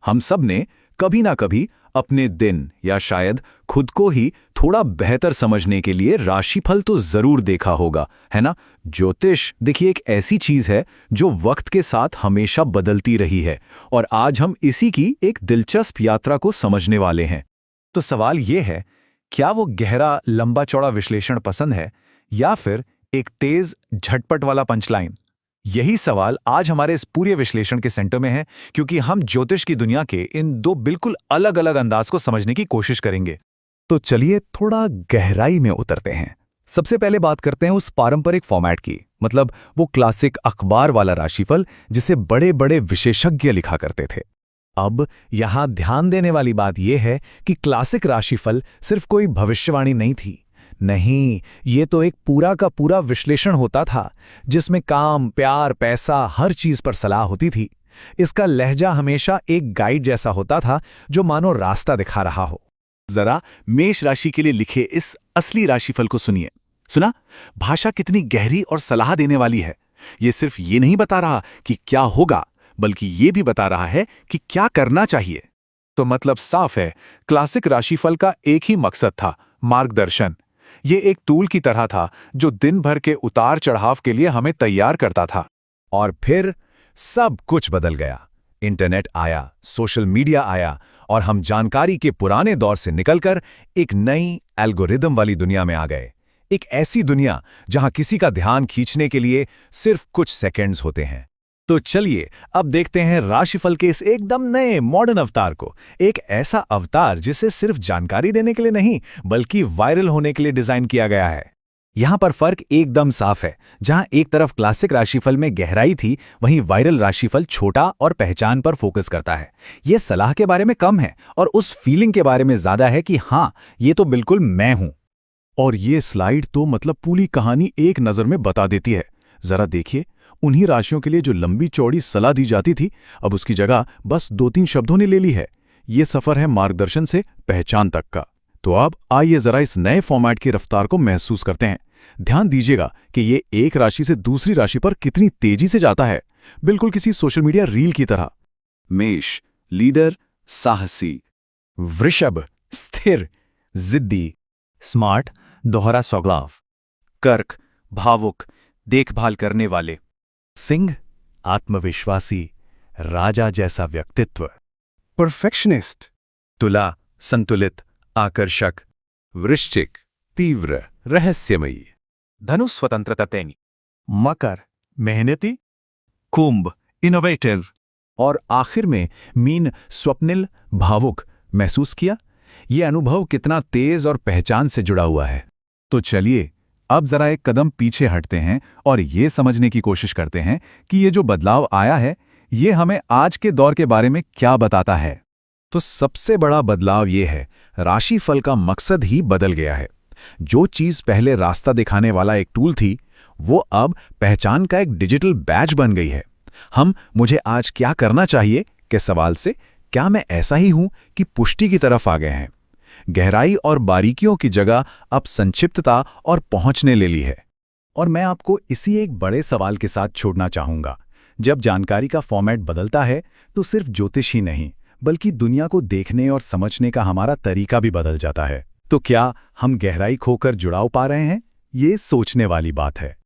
हम सब ने कभी ना कभी अपने दिन या शायद खुद को ही थोड़ा बेहतर समझने के लिए राशिफल तो जरूर देखा होगा, है ना। ज्योतिष देखिए एक ऐसी चीज है जो वक्त के साथ हमेशा बदलती रही है और आज हम इसी की एक दिलचस्प यात्रा को समझने वाले हैं। तो सवाल ये है, क्या वो गहरा लंबा चौड़ा विश्लेषण पसंद है या फिर एक तेज झटपट वाला पंचलाइन? यही सवाल आज हमारे इस पूरे विश्लेषण के सेंटर में है, क्योंकि हम ज्योतिष की दुनिया के इन दो बिल्कुल अलग अलग अंदाज को समझने की कोशिश करेंगे। तो चलिए थोड़ा गहराई में उतरते हैं। सबसे पहले बात करते हैं उस पारंपरिक फॉर्मेट की, मतलब वो क्लासिक अखबार वाला राशिफल जिसे बड़े बड़े विशेषज्ञ लिखा करते थे। अब यहां ध्यान देने वाली बात यह है कि क्लासिक राशिफल सिर्फ कोई भविष्यवाणी नहीं थी। नहीं, ये तो एक पूरा का पूरा विश्लेषण होता था जिसमें काम, प्यार, पैसा, हर चीज पर सलाह होती थी। इसका लहजा हमेशा एक गाइड जैसा होता था जो मानो रास्ता दिखा रहा हो। जरा मेष राशि के लिए लिखे इस असली राशिफल को सुनिए। सुना, भाषा कितनी गहरी और सलाह देने वाली है। ये सिर्फ ये नहीं बता रहा कि क्या होगा, बल्कि ये भी बता रहा है कि क्या करना चाहिए। तो मतलब साफ है, क्लासिक राशिफल का एक ही मकसद था, मार्गदर्शन। ये एक टूल की तरह था जो दिन भर के उतार चढ़ाव के लिए हमें तैयार करता था। और फिर सब कुछ बदल गया। इंटरनेट आया, सोशल मीडिया आया और हम जानकारी के पुराने दौर से निकलकर एक नई एल्गोरिदम वाली दुनिया में आ गए। एक ऐसी दुनिया जहां किसी का ध्यान खींचने के लिए सिर्फ कुछ सेकंड्स होते हैं। तो चलिए अब देखते हैं राशिफल के इस एकदम नए मॉडर्न अवतार को। एक ऐसा अवतार जिसे सिर्फ जानकारी देने के लिए नहीं, बल्कि वायरल होने के लिए डिजाइन किया गया है। यहां पर फर्क एकदम साफ है। जहां एक तरफ क्लासिक राशिफल में गहराई थी, वहीं वायरल राशिफल छोटा और पहचान पर फोकस करता है। यह सलाह के बारे में कम है और उस फीलिंग के बारे में ज्यादा है कि हाँ, ये तो बिल्कुल मैं हूं। और ये स्लाइड तो मतलब पूरी कहानी एक नजर में बता देती है। जरा देखिए, उन्हीं राशियों के लिए जो लंबी चौड़ी सलाह दी जाती थी, अब उसकी जगह बस 2-3 शब्दों ने ले ली है। ये सफर है मार्गदर्शन से पहचान तक का। तो अब आइए जरा इस नए फॉर्मेट की रफ्तार को महसूस करते हैं। ध्यान दीजिएगा कि ये एक राशि से दूसरी राशि पर कितनी तेजी से जाता है, बिल्कुल किसी सोशल मीडिया रील की तरह। मेष लीडर, साहसी। वृषभ स्थिर, जिद्दी, स्मार्ट, दोहरा स्वभाव। कर्क भावुक, देखभाल करने वाले। सिंह आत्मविश्वासी, राजा जैसा व्यक्तित्व। परफेक्शनिस्ट। तुला संतुलित, आकर्षक। वृश्चिक तीव्र, रहस्यमयी। धनु स्वतंत्रता प्रेमी। मकर मेहनती। कुंभ इनोवेटिव। और आखिर में मीन स्वप्निल, भावुक। महसूस किया ये अनुभव कितना तेज और पहचान से जुड़ा हुआ है। तो चलिए अब जरा एक कदम पीछे हटते हैं और ये समझने की कोशिश करते हैं कि ये जो बदलाव आया है, ये हमें आज के दौर के बारे में क्या बताता है। तो सबसे बड़ा बदलाव ये है, राशिफल का मकसद ही बदल गया है। जो चीज पहले रास्ता दिखाने वाला एक टूल थी, वो अब पहचान का एक डिजिटल बैज बन गई है। हम मुझे आज क्या करना चाहिए के सवाल से क्या मैं ऐसा ही हूं कि पुष्टि की तरफ आ गए हैं। गहराई और बारीकियों की जगह अब संक्षिप्तता और पहुंचने ले ली है। और मैं आपको इसी एक बड़े सवाल के साथ छोड़ना चाहूंगा। जब जानकारी का फॉर्मेट बदलता है तो सिर्फ ज्योतिष ही नहीं, बल्कि दुनिया को देखने और समझने का हमारा तरीका भी बदल जाता है। तो क्या हम गहराई खोकर जुड़ाव पा रहे हैं? ये सोचने वाली बात है।